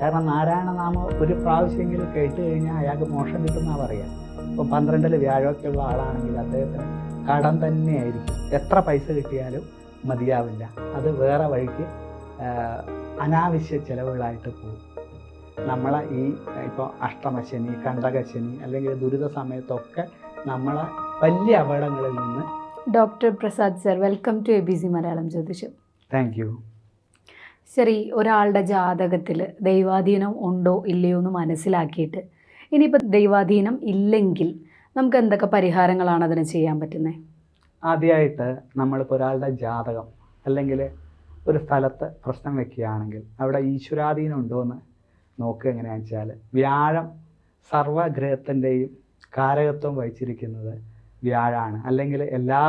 കാരണം നാരായണനാമം ഒരു പ്രാവശ്യമെങ്കിലും കേട്ട് കഴിഞ്ഞാൽ അയാൾക്ക് മോക്ഷം കിട്ടുമെന്നാണ് പറയുക. ഇപ്പം 12-ൽ വ്യാഴമൊക്കെ ഉള്ള ആളാണെങ്കിൽ അദ്ദേഹത്തിന് കടം തന്നെയായിരിക്കും. എത്ര പൈസ കിട്ടിയാലും മതിയാവില്ല. അത് വേറെ വഴിക്ക് അനാവശ്യ ചിലവുകളായിട്ട് പോകും. നമ്മളെ ഈ ഇപ്പോൾ അഷ്ടമശനി, കണ്ടകശനി അല്ലെങ്കിൽ ദുരിത സമയത്തൊക്കെ നമ്മളെ വലിയ അപകടങ്ങളിൽ നിന്ന്. Doctor Prasad sir, welcome to ABC Malayalam ജ്യോതിഷം. Thank you. ശരി, ഒരാളുടെ ജാതകത്തിൽ ദൈവാധീനം ഉണ്ടോ ഇല്ലയോ എന്ന് മനസ്സിലാക്കിയിട്ട് ഇനിയിപ്പോൾ ദൈവാധീനം ഇല്ലെങ്കിൽ നമുക്ക് എന്തൊക്കെ പരിഹാരങ്ങളാണ് അതിന് ചെയ്യാൻ പറ്റുന്നത്? ആദ്യമായിട്ട് നമ്മളിപ്പോൾ ഒരാളുടെ ജാതകം അല്ലെങ്കിൽ ഒരു സ്ഥലത്ത് പ്രശ്നം വെക്കുകയാണെങ്കിൽ അവിടെ ഈശ്വരാധീനം ഉണ്ടോ എന്ന് നോക്കുക. എങ്ങനെയാണെന്ന് വെച്ചാൽ വ്യാഴം സർവഗ്രഹത്തിൻ്റെയും കാരകത്വം വഹിച്ചിരിക്കുന്നത് വ്യാഴാണ്. അല്ലെങ്കിൽ എല്ലാ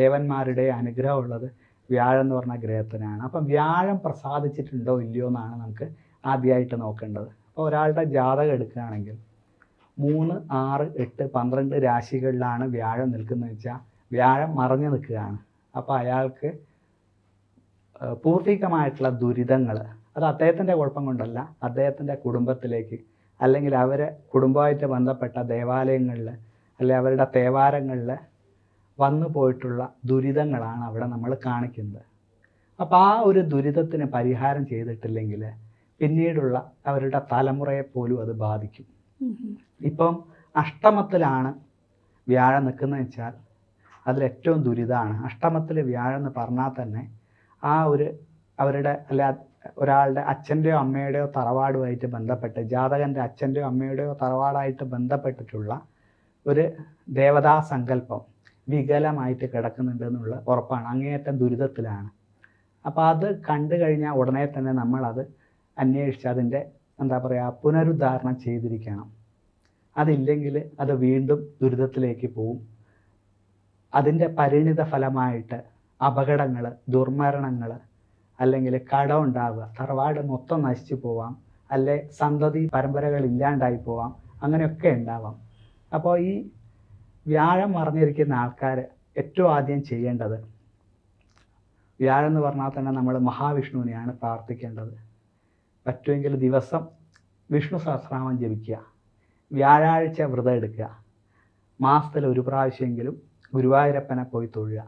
ദേവന്മാരുടെയും അനുഗ്രഹമുള്ളത് വ്യാഴം എന്ന് പറഞ്ഞ ഗ്രഹത്തിനാണ്. അപ്പം വ്യാഴം പ്രസാദിച്ചിട്ടുണ്ടോ ഇല്ലയോ എന്നാണ് നമുക്ക് ആദ്യമായിട്ട് നോക്കേണ്ടത്. അപ്പോൾ ഒരാളുടെ ജാതകം എടുക്കുകയാണെങ്കിൽ 3, 6, 8, 12 രാശികളിലാണ് വ്യാഴം നിൽക്കുന്നത് വെച്ചാൽ വ്യാഴം മറഞ്ഞു നിൽക്കുകയാണ്. അപ്പോൾ അയാൾക്ക് പൂർവികമായിട്ടുള്ള ദുരിതങ്ങൾ, അത് അദ്ദേഹത്തിൻ്റെ കുഴപ്പം കൊണ്ടല്ല, അദ്ദേഹത്തിൻ്റെ കുടുംബത്തിലേക്ക് അല്ലെങ്കിൽ അവരെ കുടുംബമായിട്ട് ബന്ധപ്പെട്ട ദേവാലയങ്ങളിൽ അല്ലെങ്കിൽ അവരുടെ തേവാരങ്ങളിൽ വന്നു പോയിട്ടുള്ള ദുരിതങ്ങളാണ് അവിടെ നമ്മൾ കാണിക്കുന്നത്. അപ്പോൾ ആ ഒരു ദുരിതത്തിന് പരിഹാരം ചെയ്തിട്ടില്ലെങ്കിൽ പിന്നീടുള്ള അവരുടെ തലമുറയെ പോലും അത് ബാധിക്കും. ഇപ്പം അഷ്ടമത്തിലാണ് വ്യാഴം നിൽക്കുന്നത് വെച്ചാൽ അതിലേറ്റവും ദുരിതമാണ്. അഷ്ടമത്തിൽ വ്യാഴം എന്ന് പറഞ്ഞാൽ തന്നെ ആ ഒരു അവരുടെ ഒരാളുടെ അച്ഛൻ്റെയോ അമ്മയുടെയോ തറവാടുമായിട്ട് ബന്ധപ്പെട്ട്, ജാതകൻ്റെ അച്ഛൻ്റെയോ അമ്മയുടെയോ തറവാടായിട്ട് ബന്ധപ്പെട്ടിട്ടുള്ള ഒരു ദേവതാ സങ്കല്പം വികലമായിട്ട് കിടക്കുന്നുണ്ട് എന്നുള്ള ഉറപ്പാണ്. അങ്ങേയറ്റം ദുരിതത്തിലാണ്. അപ്പോൾ അത് കണ്ടു കഴിഞ്ഞാൽ ഉടനെ തന്നെ നമ്മളത് അന്വേഷിച്ച് അതിൻ്റെ പുനരുദ്ധാരണം ചെയ്തിരിക്കണം. അതില്ലെങ്കിൽ അത് വീണ്ടും ദുരിതത്തിലേക്ക് പോവും. അതിൻ്റെ പരിണിത ഫലമായിട്ട് അപകടങ്ങൾ, ദുർമരണങ്ങൾ, അല്ലെങ്കിൽ കടം ഉണ്ടാവുക, തറവാട് മൊത്തം നശിച്ചു പോവാം, അല്ലെ സന്തതി പരമ്പരകൾ ഇല്ലാണ്ടായി പോവാം, അങ്ങനെയൊക്കെ ഉണ്ടാവാം. അപ്പോൾ ഈ വ്യാഴം മറഞ്ഞിരിക്കുന്ന ആൾക്കാർ ഏറ്റവും ആദ്യം ചെയ്യേണ്ടത്, വ്യാഴം എന്ന് പറഞ്ഞാൽ തന്നെ നമ്മൾ മഹാവിഷ്ണുവിനെയാണ് പ്രാർത്ഥിക്കേണ്ടത്. പറ്റുമെങ്കിൽ ദിവസം വിഷ്ണു സഹസ്രനാമം ജപിക്കുക, വ്യാഴാഴ്ച വ്രതം എടുക്കുക, മാസത്തിൽ ഒരു പ്രാവശ്യമെങ്കിലും ഗുരുവായൂരപ്പനെ പോയി തൊഴുക.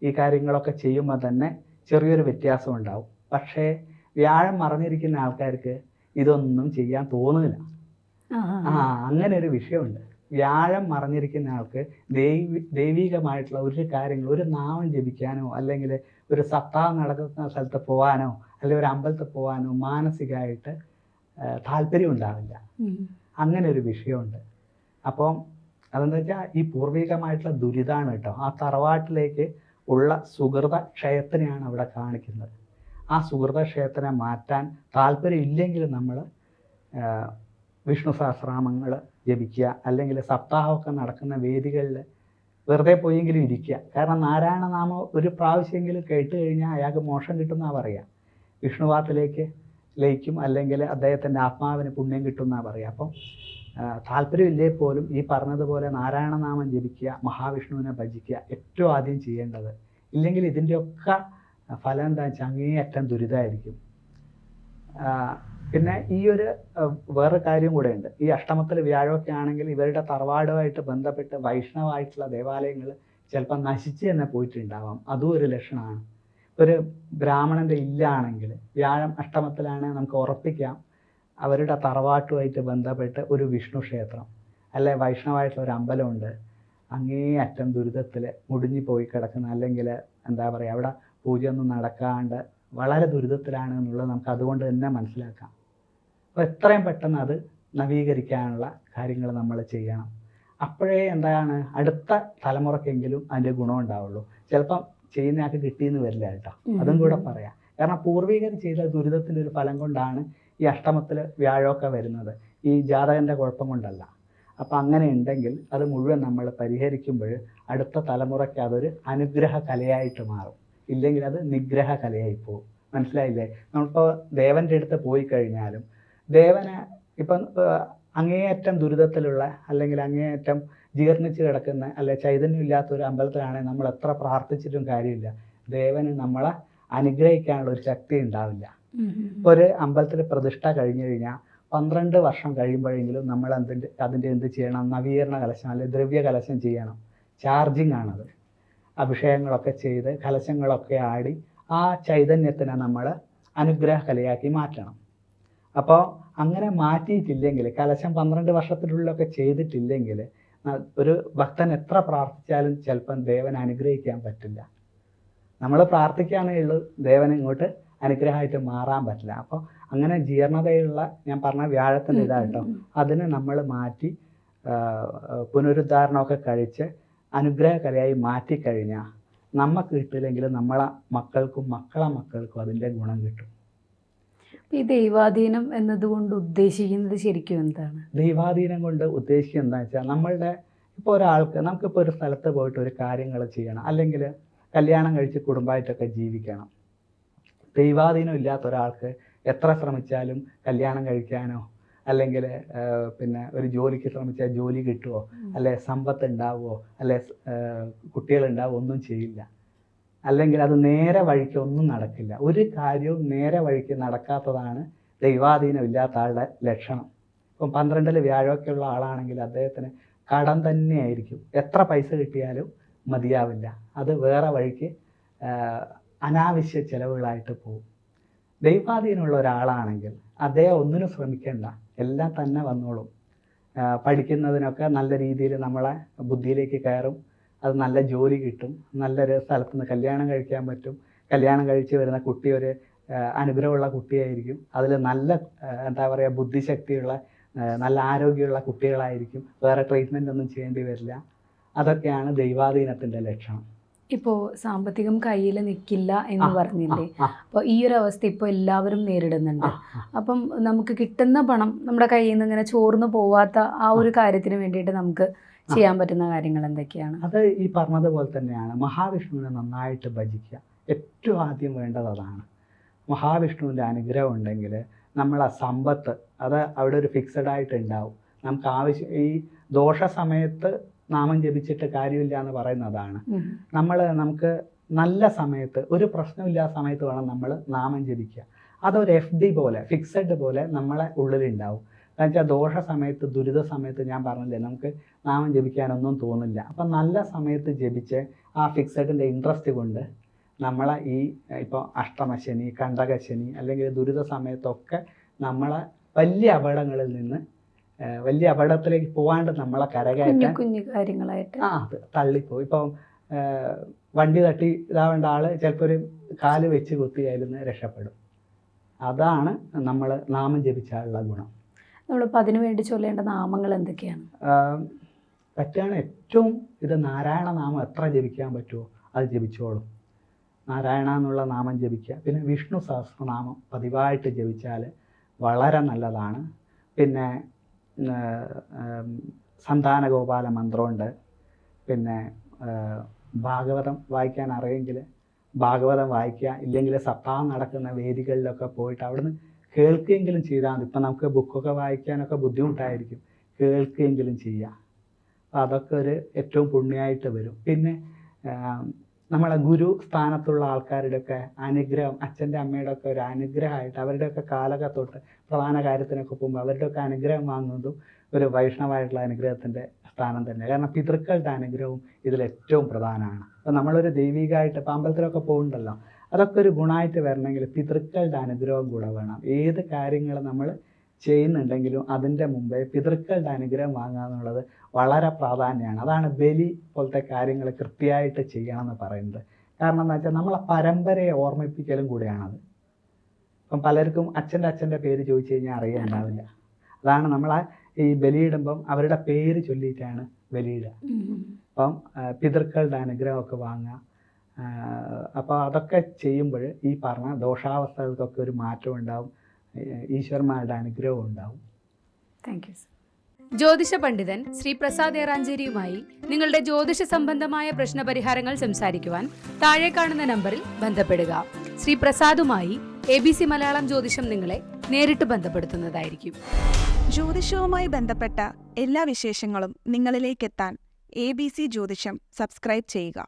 ഈ കാര്യങ്ങളൊക്കെ ചെയ്യുമ്പോൾ തന്നെ ചെറിയൊരു വ്യത്യാസം ഉണ്ടാവും. പക്ഷേ വ്യാഴം മറഞ്ഞിരിക്കുന്ന ആൾക്കാർക്ക് ഇതൊന്നും ചെയ്യാൻ തോന്നില്ല. അങ്ങനെ ഒരു വിഷയമുണ്ട്. വ്യാഴം മറഞ്ഞിരിക്കുന്ന ആൾക്ക് ദൈവികമായിട്ടുള്ള ഒരു കാര്യങ്ങൾ, ഒരു നാമം ജപിക്കാനോ അല്ലെങ്കിൽ ഒരു സപ്താഹം നടക്കുന്ന സ്ഥലത്ത് പോകാനോ അല്ലെങ്കിൽ ഒരു അമ്പലത്തിൽ പോകാനോ മാനസികമായിട്ട് താല്പര്യം ഉണ്ടാവില്ല. അങ്ങനെ ഒരു വിഷയമുണ്ട്. അപ്പം അതെന്താ വെച്ചാൽ ഈ പൂർവികമായിട്ടുള്ള ദുരിതമാണ് കേട്ടോ. ആ തറവാട്ടിലേക്ക് ഉള്ള സുഹൃത ക്ഷയത്തിനെയാണ് അവിടെ കാണിക്കുന്നത്. ആ സുഹൃത ക്ഷയത്തിനെ മാറ്റാൻ താല്പര്യം ഇല്ലെങ്കിൽ നമ്മൾ വിഷ്ണു സഹസ്രനാമങ്ങൾ ജപിക്കുക, അല്ലെങ്കിൽ സപ്താഹമൊക്കെ നടക്കുന്ന വേദികളിൽ വെറുതെ പോയെങ്കിലും ഇരിക്കുക. കാരണം നാരായണനാമം ഒരു പ്രാവശ്യമെങ്കിലും കേട്ട് കഴിഞ്ഞാൽ അയാൾക്ക് മോക്ഷം കിട്ടുമെന്നാണ് പറയുക. വിഷ്ണുവാത്തിലേക്ക് ലയിക്കും, അല്ലെങ്കിൽ അദ്ദേഹത്തിൻ്റെ ആത്മാവിന് പുണ്യം കിട്ടുമെന്നാണ് പറയുക. അപ്പം താല്പര്യമില്ലേ പോലും ഈ പറഞ്ഞതുപോലെ നാരായണനാമം ജപിക്കുക, മഹാവിഷ്ണുവിനെ ഭജിക്കുക ഏറ്റവും ആദ്യം ചെയ്യേണ്ടത്. ഇല്ലെങ്കിൽ ഇതിൻ്റെയൊക്കെ ഫലം എന്താ വെച്ചാൽ അങ്ങേയറ്റം ദുരിതമായിരിക്കും. പിന്നെ ഈ ഒരു വേറെ കാര്യം കൂടെ ഉണ്ട്. ഈ അഷ്ടമത്തിൽ വ്യാഴമൊക്കെ ആണെങ്കിൽ ഇവരുടെ തറവാടുമായിട്ട് ബന്ധപ്പെട്ട് വൈഷ്ണവായിട്ടുള്ള ദേവാലയങ്ങൾ ചിലപ്പോൾ നശിച്ച് തന്നെ പോയിട്ടുണ്ടാവാം. അതും ഒരു ലക്ഷണമാണ്. ഒരു ബ്രാഹ്മണൻ്റെ ഇല്ലാണെങ്കിൽ വ്യാഴം അഷ്ടമത്തിലാണ്, നമുക്ക് ഉറപ്പിക്കാം അവരുടെ തറവാട്ടുമായിട്ട് ബന്ധപ്പെട്ട് ഒരു വിഷ്ണു ക്ഷേത്രം അല്ലെ വൈഷ്ണവായിട്ടുള്ള ഒരു അമ്പലമുണ്ട് അങ്ങേയറ്റം ദുരിതത്തിൽ മുടിഞ്ഞു പോയി കിടക്കുന്ന, അല്ലെങ്കിൽ അവിടെ പൂജയൊന്നും നടക്കാണ്ട് വളരെ ദുരിതത്തിലാണ് എന്നുള്ളത് നമുക്ക് അതുകൊണ്ട് തന്നെ മനസ്സിലാക്കാം. അപ്പോൾ എത്രയും പെട്ടെന്ന് അത് നവീകരിക്കാനുള്ള കാര്യങ്ങൾ നമ്മൾ ചെയ്യണം. അപ്പോഴേ അടുത്ത തലമുറക്കെങ്കിലും അതിൻ്റെ ഗുണം ഉണ്ടാവുള്ളൂ. ചിലപ്പം ചെയ്യുന്നയാൾക്ക് കിട്ടിയെന്ന് വരില്ല കേട്ടോ, അതും കൂടെ പറയാം. കാരണം പൂർവികർ ചെയ്ത ദുരിതത്തിൻ്റെ ഒരു ഫലം കൊണ്ടാണ് ഈ അഷ്ടമത്തിൽ വ്യാഴമൊക്കെ വരുന്നത്, ഈ ജാതകൻ്റെ കുഴപ്പം കൊണ്ടല്ല. അപ്പം അങ്ങനെ ഉണ്ടെങ്കിൽ അത് മുഴുവൻ നമ്മൾ പരിഹരിക്കുമ്പോൾ അടുത്ത തലമുറയ്ക്ക് അതൊരു അനുഗ്രഹ കലയായിട്ട് മാറും. ഇല്ലെങ്കിൽ അത് നിഗ്രഹ കലയായി പോകും. മനസ്സിലായില്ലേ? നമ്മളിപ്പോൾ ദേവൻ്റെ അടുത്ത് പോയി കഴിഞ്ഞാലും ദേവനെ ഇപ്പം അങ്ങേയറ്റം ദുരിതത്തിലുള്ള അല്ലെങ്കിൽ അങ്ങേയറ്റം ജീർണിച്ച് കിടക്കുന്ന അല്ലെ ചൈതന്യമില്ലാത്ത ഒരു അമ്പലത്തിലാണെങ്കിൽ നമ്മൾ എത്ര പ്രാർത്ഥിച്ചിട്ടും കാര്യമില്ല. ദേവന് നമ്മളെ അനുഗ്രഹിക്കാനുള്ള ഒരു ശക്തി ഉണ്ടാവില്ല. ഒരു അമ്പലത്തിൽ പ്രതിഷ്ഠ കഴിഞ്ഞു കഴിഞ്ഞാൽ 12 വർഷം കഴിയുമ്പോഴെങ്കിലും നമ്മൾ അതിൻ്റെ എന്ത് ചെയ്യണം? നവീകരണ കലശം അല്ലെങ്കിൽ ദ്രവ്യ കലശം ചെയ്യണം. ചാർജിങ് ആണത്. അഭിഷേകങ്ങളൊക്കെ ചെയ്ത് കലശങ്ങളൊക്കെ ആടി ആ ചൈതന്യത്തിനെ നമ്മൾ അനുഗ്രഹ കലയാക്കി മാറ്റണം. അപ്പോൾ അങ്ങനെ മാറ്റിയിട്ടില്ലെങ്കിൽ, കലശം 12 വർഷത്തിനുള്ളിലൊക്കെ ചെയ്തിട്ടില്ലെങ്കിൽ ഒരു ഭക്തൻ എത്ര പ്രാർത്ഥിച്ചാലും ചിലപ്പം ദേവൻ അനുഗ്രഹിക്കാൻ പറ്റില്ല. നമ്മൾ പ്രാർത്ഥിക്കാനേ ഉള്ളൂ, ദേവൻ ഇങ്ങോട്ട് അനുഗ്രഹമായിട്ട് മാറാൻ പറ്റില്ല. അപ്പോൾ അങ്ങനെ ജീർണതയുള്ള, ഞാൻ പറഞ്ഞ വ്യാഴത്തിൻ്റെ ഇതായിട്ടോ, അതിനെ നമ്മൾ മാറ്റി പുനരുദ്ധാരണമൊക്കെ കഴിച്ച് അനുഗ്രഹ കലയായി മാറ്റിക്കഴിഞ്ഞാൽ നമുക്ക് കിട്ടില്ലെങ്കിലും നമ്മളെ മക്കൾക്കും മക്കൾക്കും അതിൻ്റെ ഗുണം കിട്ടും. ഈ ദൈവാധീനം എന്നതുകൊണ്ട് ഉദ്ദേശിക്കുന്നത് ശരിക്കും എന്താണ്? ദൈവാധീനം കൊണ്ട് ഉദ്ദേശിക്കുന്നത് എന്താണെന്ന് വെച്ചാൽ, നമ്മളുടെ ഇപ്പോൾ ഒരാൾക്ക്, നമുക്കിപ്പോൾ ഒരു സ്ഥലത്ത് പോയിട്ട് ഒരു കാര്യങ്ങൾ ചെയ്യണം, അല്ലെങ്കിൽ കല്യാണം കഴിച്ച് കുടുംബമായിട്ടൊക്കെ ജീവിക്കണം. ദൈവാധീനം ഇല്ലാത്ത ഒരാൾക്ക് എത്ര ശ്രമിച്ചാലും കല്യാണം കഴിക്കാനോ അല്ലെങ്കിൽ പിന്നെ ഒരു ജോലിക്ക് ശ്രമിച്ചാൽ ജോലി കിട്ടുമോ, അല്ലെ സമ്പത്ത് ഉണ്ടാവുമോ, അല്ലെ കുട്ടികളുണ്ടാവുമോ, ഒന്നും ചെയ്യില്ല. അല്ലെങ്കിൽ അത് നേരെ വഴിക്ക് ഒന്നും നടക്കില്ല. ഒരു കാര്യവും നേരെ വഴിക്ക് നടക്കാത്തതാണ് ദൈവാധീനം ഇല്ലാത്ത ആളുടെ ലക്ഷണം. ഇപ്പം 12 വ്യാഴമൊക്കെ ഉള്ള ആളാണെങ്കിൽ അദ്ദേഹത്തിന് കടം തന്നെയായിരിക്കും. എത്ര പൈസ കിട്ടിയാലും മതിയാവില്ല. അത് വേറെ വഴിക്ക് അനാവശ്യ ചിലവുകളായിട്ട് പോകും. ദൈവാധീനമുള്ള ഒരാളാണെങ്കിൽ അദ്ദേഹം ഒന്നിനും ശ്രമിക്കേണ്ട, എല്ലാം തന്നെ വന്നോളും. പഠിക്കുന്നതിനൊക്കെ നല്ല രീതിയിൽ നമ്മളെ ബുദ്ധിയിലേക്ക് കയറും. അത് നല്ല ജോലി കിട്ടും, നല്ലൊരു സ്ഥലത്ത് നിന്ന് കല്യാണം കഴിക്കാൻ പറ്റും. കല്യാണം കഴിച്ച് വരുന്ന കുട്ടി ഒരു അനുഗ്രഹമുള്ള കുട്ടിയായിരിക്കും. അതിൽ നല്ല എന്താ പറയുക, ബുദ്ധിശക്തിയുള്ള നല്ല ആരോഗ്യമുള്ള കുട്ടികളായിരിക്കും. വേറെ ട്രീറ്റ്മെൻ്റ് ഒന്നും ചെയ്യേണ്ടി വരില്ല. അതൊക്കെയാണ് ദൈവാധീനത്തിൻ്റെ ലക്ഷണം. ഇപ്പോൾ സാമ്പത്തികം കയ്യിൽ നിൽക്കില്ല എന്ന് പറഞ്ഞില്ലേ, അപ്പോൾ ഈ ഒരു അവസ്ഥ ഇപ്പോൾ എല്ലാവരും നേരിടുന്നുണ്ട്. അപ്പം നമുക്ക് കിട്ടുന്ന പണം നമ്മുടെ കയ്യിൽ നിന്ന് ഇങ്ങനെ ചോർന്നു പോവാത്ത ആ ഒരു കാര്യത്തിന് വേണ്ടിയിട്ട് നമുക്ക് ചെയ്യാൻ പറ്റുന്ന കാര്യങ്ങൾ എന്തൊക്കെയാണ്? അത് ഈ പറഞ്ഞതുപോലെ തന്നെയാണ്. മഹാവിഷ്ണുവിനെ നന്നായിട്ട് ഭജിക്കുക. ഏറ്റവും ആദ്യം വേണ്ടത് അതാണ്. മഹാവിഷ്ണുവിൻ്റെ അനുഗ്രഹം ഉണ്ടെങ്കിൽ നമ്മളെ സമ്പത്ത് അത് അവിടെ ഒരു ഫിക്സഡ് ആയിട്ട് ഉണ്ടാവും. നമുക്ക് ആവശ്യം, ഈ ദോഷ സമയത്ത് നാമം ജപിച്ചിട്ട് കാര്യമില്ല എന്ന് പറയുന്നതാണ്. നമുക്ക് നല്ല സമയത്ത്, ഒരു പ്രശ്നമില്ലാത്ത സമയത്ത് വേണം നമ്മൾ നാമം ജപിക്കുക. അതൊരു FD പോലെ, ഫിക്സഡ് പോലെ നമ്മളെ ഉള്ളിലുണ്ടാവും. എന്ന് വെച്ചാൽ ദോഷ സമയത്ത്, ദുരിത സമയത്ത് ഞാൻ പറഞ്ഞില്ലേ, നമുക്ക് നാമം ജപിക്കാനൊന്നും തോന്നില്ല. അപ്പം നല്ല സമയത്ത് ജപിച്ച് ആ ഫിക്സഡിൻ്റെ ഇൻട്രസ്റ്റ് കൊണ്ട് നമ്മളെ ഈ ഇപ്പോൾ അഷ്ടമശനി, കണ്ടകശനി അല്ലെങ്കിൽ ദുരിത സമയത്തൊക്കെ നമ്മളെ വലിയ അപകടങ്ങളിൽ നിന്ന്, വലിയ അപകടത്തിലേക്ക് പോകാണ്ട് നമ്മളെ കരകയറ്റാൻ കുഞ്ഞു കാര്യങ്ങളായിട്ട് അത് തള്ളിപ്പോയി. ഇപ്പം വണ്ടി തട്ടി ഇതാവേണ്ട ആൾ ചിലപ്പോൾ ഒരു കാല് വെച്ച് കുത്തിയായിരുന്നു രക്ഷപ്പെടും. അതാണ് നമ്മൾ നാമം ജപിച്ചാലുള്ള ഗുണം. നമ്മളിപ്പോൾ അതിനു വേണ്ടി ചൊല്ലേണ്ട നാമങ്ങൾ എന്തൊക്കെയാണ്? പറ്റുകയാണ് ഏറ്റവും ഇത് നാരായണ നാമം എത്ര ജപിക്കാൻ പറ്റുമോ അത് ജപിച്ചോളും. നാരായണ എന്നുള്ള നാമം ജപിക്കുക. പിന്നെ വിഷ്ണു സഹസ്രനാമം പതിവായിട്ട് ജപിച്ചാൽ വളരെ നല്ലതാണ്. പിന്നെ സന്താനഗോപാല മന്ത്രമുണ്ട്. പിന്നെ ഭാഗവതം വായിക്കാൻ അറിയെങ്കിൽ ഭാഗവതം വായിക്കുക. ഇല്ലെങ്കിൽ സപ്താഹം നടക്കുന്ന വേദികളിലൊക്കെ പോയിട്ട് അവിടുന്ന് കേൾക്കുകയെങ്കിലും ചെയ്താൽ മതി. ഇപ്പം നമുക്ക് ബുക്കൊക്കെ വായിക്കാനൊക്കെ ബുദ്ധിമുട്ടായിരിക്കും, കേൾക്കുകയെങ്കിലും ചെയ്യുക. അപ്പോൾ അതൊക്കെ ഒരു ഏറ്റവും പുണ്യമായിട്ട് വരും. പിന്നെ നമ്മളെ ഗുരു സ്ഥാനത്തുള്ള ആൾക്കാരുടെയൊക്കെ അനുഗ്രഹം, അച്ഛൻ്റെ അമ്മയുടെ ഒക്കെ ഒരു അനുഗ്രഹമായിട്ട്, അവരുടെയൊക്കെ കാലൊക്കെ തൊട്ട് പ്രധാന കാര്യത്തിനൊക്കെ പോകുമ്പോൾ അവരുടെയൊക്കെ അനുഗ്രഹം വാങ്ങുന്നതും ഒരു വൈഷ്ണവായിട്ടുള്ള അനുഗ്രഹത്തിൻ്റെ സ്ഥാനം തന്നെ. കാരണം പിതൃക്കളുടെ അനുഗ്രഹവും ഇതിലേറ്റവും പ്രധാനമാണ്. അപ്പോൾ നമ്മളൊരു ദൈവികമായിട്ട് ഇപ്പോൾ അമ്പലത്തിലൊക്കെ പോകുന്നുണ്ടല്ലോ, അതൊക്കെ ഒരു ഗുണമായിട്ട് വരണമെങ്കിൽ പിതൃക്കളുടെ അനുഗ്രഹം കൂടെ വേണം. ഏത് കാര്യങ്ങൾ നമ്മൾ ചെയ്യുന്നുണ്ടെങ്കിലും അതിൻ്റെ മുമ്പേ പിതൃക്കളുടെ അനുഗ്രഹം വാങ്ങുക എന്നുള്ളത് വളരെ പ്രാധാന്യമാണ്. അതാണ് ബലി പോലത്തെ കാര്യങ്ങൾ കൃത്യമായിട്ട് ചെയ്യണമെന്ന് പറയുന്നത്. കാരണം എന്താ വെച്ചാൽ നമ്മളെ പരമ്പരയെ ഓർമ്മിപ്പിക്കലും കൂടെയാണത്. ഇപ്പം പലർക്കും അച്ഛൻ്റെ പേര് ചോദിച്ചു കഴിഞ്ഞാൽ അറിയാനുണ്ടാവില്ല. അതാണ് നമ്മളെ ഈ ബലിയിടുമ്പം അവരുടെ പേര് ചൊല്ലിയിട്ടാണ് ബലിയിടുക. അപ്പം പിതൃക്കളുടെ അനുഗ്രഹമൊക്കെ വാങ്ങുക. അപ്പോൾ അതൊക്കെ ചെയ്യുമ്പോൾ ഈ പറഞ്ഞ ദോഷാവസ്ഥകൾക്കൊക്കെ ഒരു മാറ്റം ഉണ്ടാവും, ഈശ്വരന്മാരുടെ അനുഗ്രഹം ഉണ്ടാവും. Thank you. ജ്യോതിഷ പണ്ഡിതൻ ശ്രീ പ്രസാദ് ഏറാഞ്ചേരിയുമായി നിങ്ങളുടെ ജ്യോതിഷ സംബന്ധമായ പ്രശ്നപരിഹാരങ്ങൾ സംസാരിക്കുവാൻ താഴെ കാണുന്ന നമ്പറിൽ ബന്ധപ്പെടുക. ശ്രീ പ്രസാദുമായി ABC മലയാളം ജ്യോതിഷം നിങ്ങളെ നേരിട്ട് ബന്ധപ്പെടുത്തുന്നതായിരിക്കും. ജ്യോതിഷവുമായി ബന്ധപ്പെട്ട എല്ലാ വിശേഷങ്ങളും നിങ്ങളിലേക്കെത്താൻ ABC ജ്യോതിഷം സബ്സ്ക്രൈബ് ചെയ്യുക.